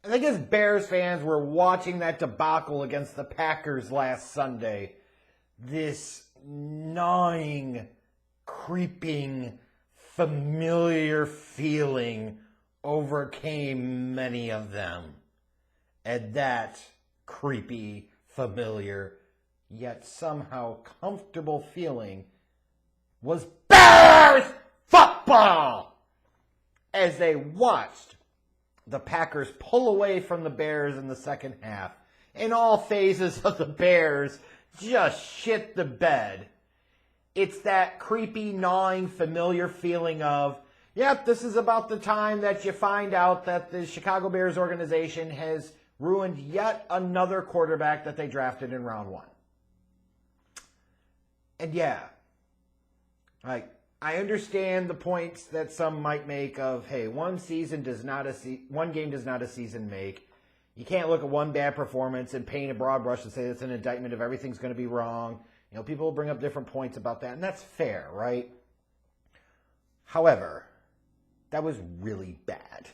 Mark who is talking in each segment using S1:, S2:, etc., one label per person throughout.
S1: I think as Bears fans were watching that debacle against the Packers last Sunday, this gnawing, creeping, familiar feeling overcame many of them. And that creepy, familiar, yet somehow comfortable feeling was Bears football! As they watched the Packers pull away from the Bears in the second half, and all phases of the Bears just shit the bed. It's that creepy, gnawing, familiar feeling of, yep, this is about the time that you find out that the Chicago Bears organization has ruined yet another quarterback that they drafted in round one. And yeah, I understand the points that some might make of, hey, one game does not a season make. You can't look at one bad performance and paint a broad brush and say it's an indictment of everything's going to be wrong. You know, people will bring up different points about that, and that's fair, right? However, that was really bad.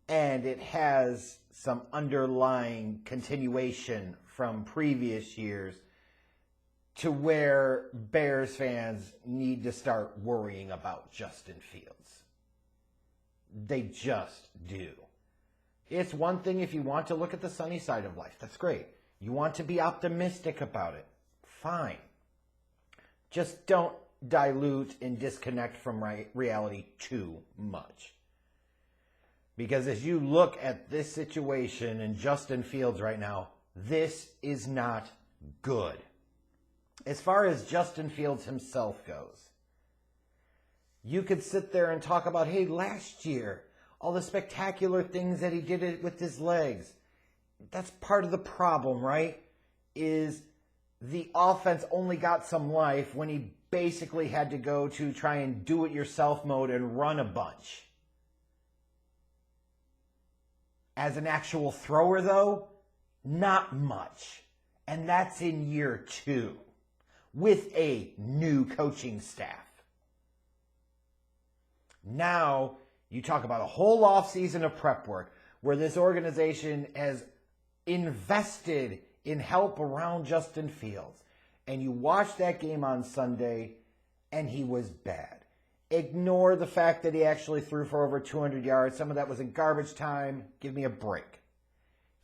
S1: And it has some underlying continuation from previous years to where Bears fans need to start worrying about Justin Fields. They just do. It's one thing if you want to look at the sunny side of life. That's great. You want to be optimistic about it. Fine. Just don't dilute and disconnect from reality too much. Because as you look at this situation and Justin Fields right now, this is not good. As far as Justin Fields himself goes, you could sit there and talk about, hey, last year, all the spectacular things that he did with his legs. That's part of the problem, right? Is the offense only got some life when he basically had to go to try and do-it-yourself mode and run a bunch. As an actual thrower, though, not much. And that's in year 2. With a new coaching staff. Now, you talk about a whole offseason of prep work where this organization has invested in help around Justin Fields. And you watch that game on Sunday, and he was bad. Ignore the fact that he actually threw for over 200 yards. Some of that was in garbage time. Give me a break.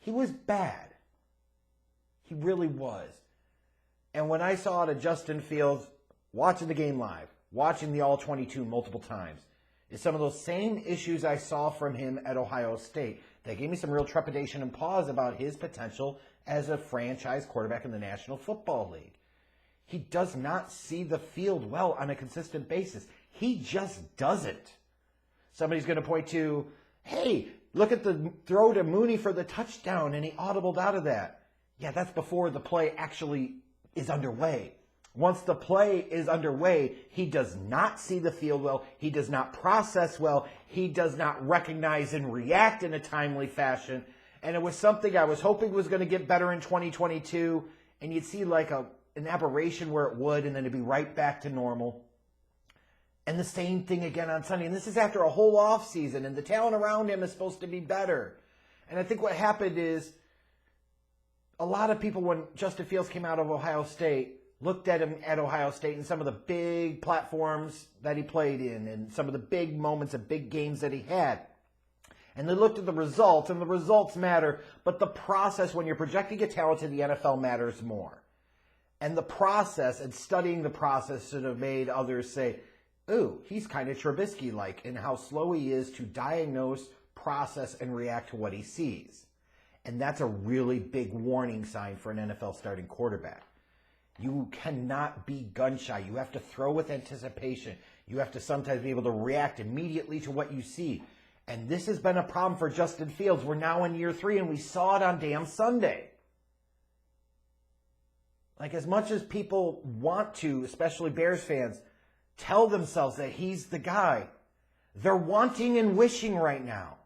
S1: He was bad. He really was. And when I saw it at Justin Fields, watching the game live, watching the All-22 multiple times, is some of those same issues I saw from him at Ohio State. That gave me some real trepidation and pause about his potential as a franchise quarterback in the National Football League. He does not see the field well on a consistent basis. He just doesn't. Somebody's going to point to, hey, look at the throw to Mooney for the touchdown, and he audibled out of that. Yeah, that's before the play actually is underway. Once the play is underway, he does not see the field well. He does not process well. He does not recognize and react in a timely fashion. And it was something I was hoping was going to get better in 2022. And you'd see like an aberration where it would, and then it'd be right back to normal. And the same thing again on Sunday. And this is after a whole offseason, and the talent around him is supposed to be better. And I think what happened is a lot of people, when Justin Fields came out of Ohio State, looked at him at Ohio State and some of the big platforms that he played in and some of the big moments and big games that he had. And they looked at the results, and the results matter, but the process, when you're projecting a talent to the NFL, matters more. And the process and studying the process should have made others say, ooh, he's kind of Trubisky-like in how slow he is to diagnose, process, and react to what he sees. And that's a really big warning sign for an NFL starting quarterback. You cannot be gun-shy. You have to throw with anticipation. You have to sometimes be able to react immediately to what you see. And this has been a problem for Justin Fields. We're now in year 3, and we saw it on damn Sunday. Like, as much as people want to, especially Bears fans, tell themselves that he's the guy, they're wanting and wishing right now.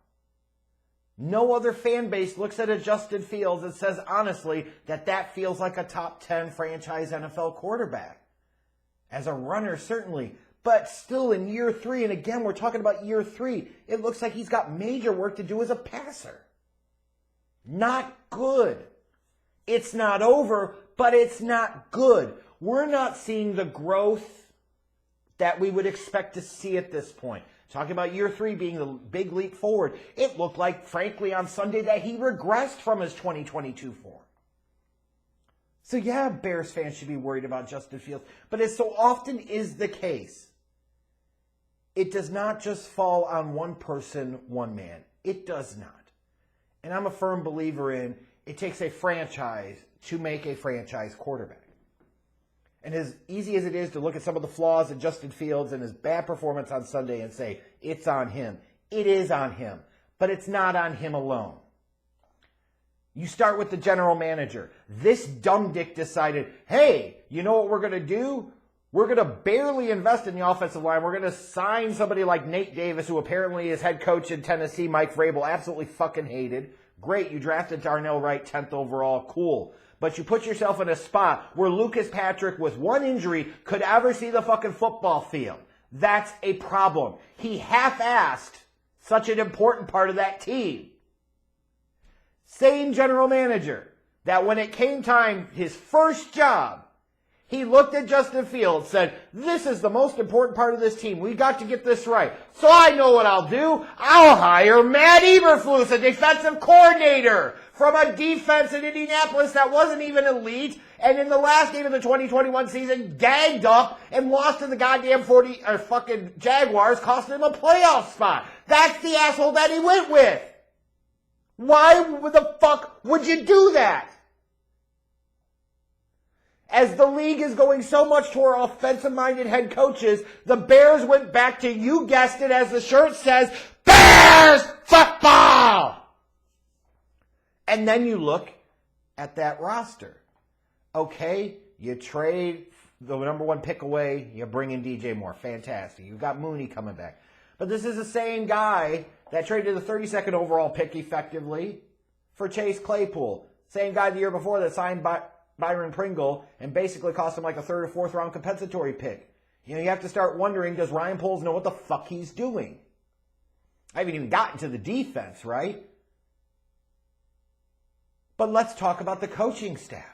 S1: No other fan base looks at a Justin Fields and says, honestly, that feels like a top 10 franchise NFL quarterback. As a runner, certainly, But still in year 3, and again, we're talking about year 3, it looks like he's got major work to do as a passer. Not good. It's not over, but it's not good. We're not seeing the growth that we would expect to see at this point. Talking about year 3 being the big leap forward, it looked like, frankly, on Sunday that he regressed from his 2022 form. So yeah, Bears fans should be worried about Justin Fields, but as so often is the case, it does not just fall on one person, one man. It does not. And I'm a firm believer in it takes a franchise to make a franchise quarterback. And as easy as it is to look at some of the flaws in Justin Fields and his bad performance on Sunday and say, it's on him. It is on him. But it's not on him alone. You start with the general manager. This dumb dick decided, hey, you know what we're going to do? We're going to barely invest in the offensive line. We're going to sign somebody like Nate Davis, who apparently is head coach in Tennessee, Mike Vrabel, absolutely fucking hated. Great, you drafted Darnell Wright, 10th overall, cool. But you put yourself in a spot where Lucas Patrick, with one injury, could ever see the fucking football field. That's a problem. He half-assed such an important part of that team. Same general manager that when it came time, his first job, he looked at Justin Fields, said, this is the most important part of this team. We got to get this right. So I know what I'll do. I'll hire Matt Eberflus, a defensive coordinator from a defense in Indianapolis that wasn't even elite, and in the last game of the 2021 season, gagged up and lost to the goddamn fucking Jaguars, costing him a playoff spot. That's the asshole that he went with. Why the fuck would you do that? As the league is going so much toward offensive-minded head coaches, the Bears went back to, you guessed it, as the shirt says, Bears football! And then you look at that roster. Okay, you trade the number 1 pick away, you bring in DJ Moore. Fantastic. You've got Mooney coming back. But this is the same guy that traded the 32nd overall pick effectively for Chase Claypool. Same guy the year before that signed Byron Pringle and basically cost him like a 3rd or 4th round compensatory pick. You know, you have to start wondering, does Ryan Poles know what the fuck he's doing? I haven't even gotten to the defense, right? But let's talk about the coaching staff.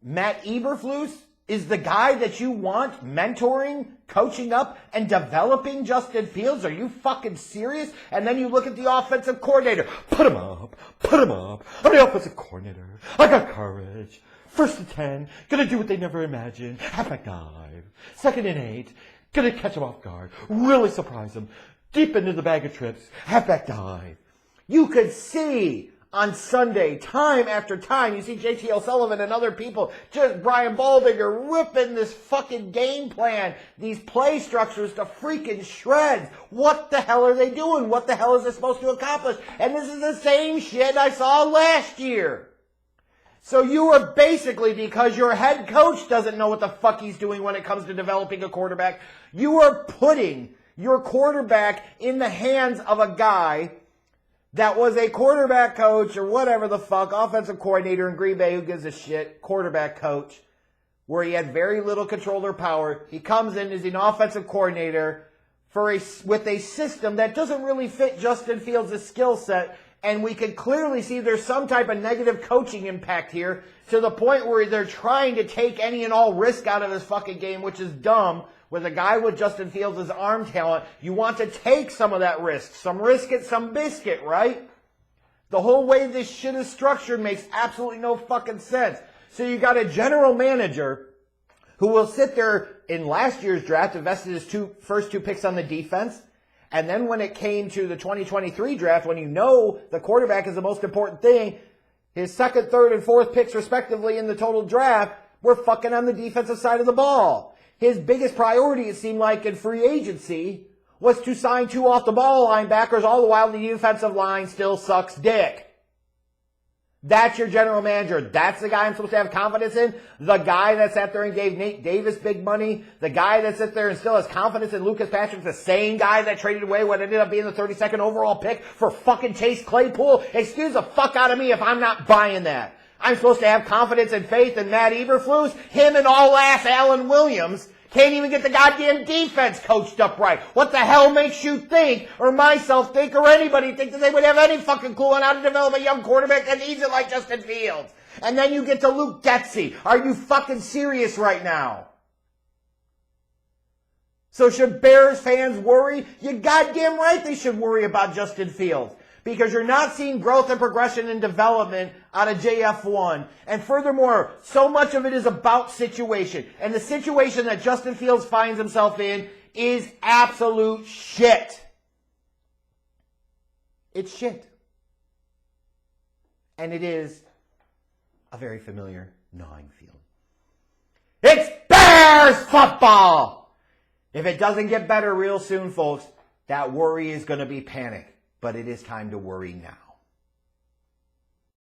S1: Matt Eberflus is the guy that you want mentoring, coaching up, and developing Justin Fields? Are you fucking serious? And then you look at the offensive coordinator. Put him up. I'm the offensive coordinator. I got courage. 1st and 10. Gonna do what they never imagined. Halfback dive. 2nd and 8. Gonna catch him off guard. Really surprise him. Deep into the bag of trips. Halfback dive. You could see on Sunday, time after time, you see JT Sullivan and other people, just Brian Baldinger ripping this fucking game plan, these play structures to freaking shreds. What the hell are they doing? What the hell is this supposed to accomplish? And this is the same shit I saw last year. So you are basically, because your head coach doesn't know what the fuck he's doing when it comes to developing a quarterback, you are putting your quarterback in the hands of a guy that was a quarterback coach or whatever the fuck, offensive coordinator in Green Bay, who gives a shit, quarterback coach, where he had very little control or power. He comes in as an offensive coordinator with a system that doesn't really fit Justin Fields' skill set, and we can clearly see there's some type of negative coaching impact here to the point where they're trying to take any and all risk out of this fucking game, which is dumb. With a guy with Justin Fields' arm talent, you want to take some of that risk. Some risk it, some biscuit, right? The whole way this shit is structured makes absolutely no fucking sense. So you got a general manager who will sit there in last year's draft, invested his first two picks on the defense, and then when it came to the 2023 draft, when you know the quarterback is the most important thing, his 2nd, 3rd, and 4th picks respectively in the total draft were fucking on the defensive side of the ball. His biggest priority, it seemed like, in free agency was to sign 2 off-the-ball linebackers, all the while the defensive line still sucks dick. That's your general manager. That's the guy I'm supposed to have confidence in. The guy that sat there and gave Nate Davis big money. The guy that sits there and still has confidence in Lucas Patrick. The same guy that traded away what ended up being the 32nd overall pick for fucking Chase Claypool. Excuse the fuck out of me if I'm not buying that. I'm supposed to have confidence and faith in Matt Eberflus. Him and all-ass Alan Williams Can't even get the goddamn defense coached up right. What the hell makes you think, or myself think, or anybody think that they would have any fucking clue on how to develop a young quarterback that needs it like Justin Fields? And then you get to Luke Getsy. Are you fucking serious right now? So should Bears fans worry? You're goddamn right they should worry about Justin Fields. Because you're not seeing growth and progression and development out of JF1. And furthermore, so much of it is about situation. And the situation that Justin Fields finds himself in is absolute shit. It's shit. And it is a very familiar gnawing feeling. It's Bears football! If it doesn't get better real soon, folks, that worry is going to be panic. But it is time to worry now.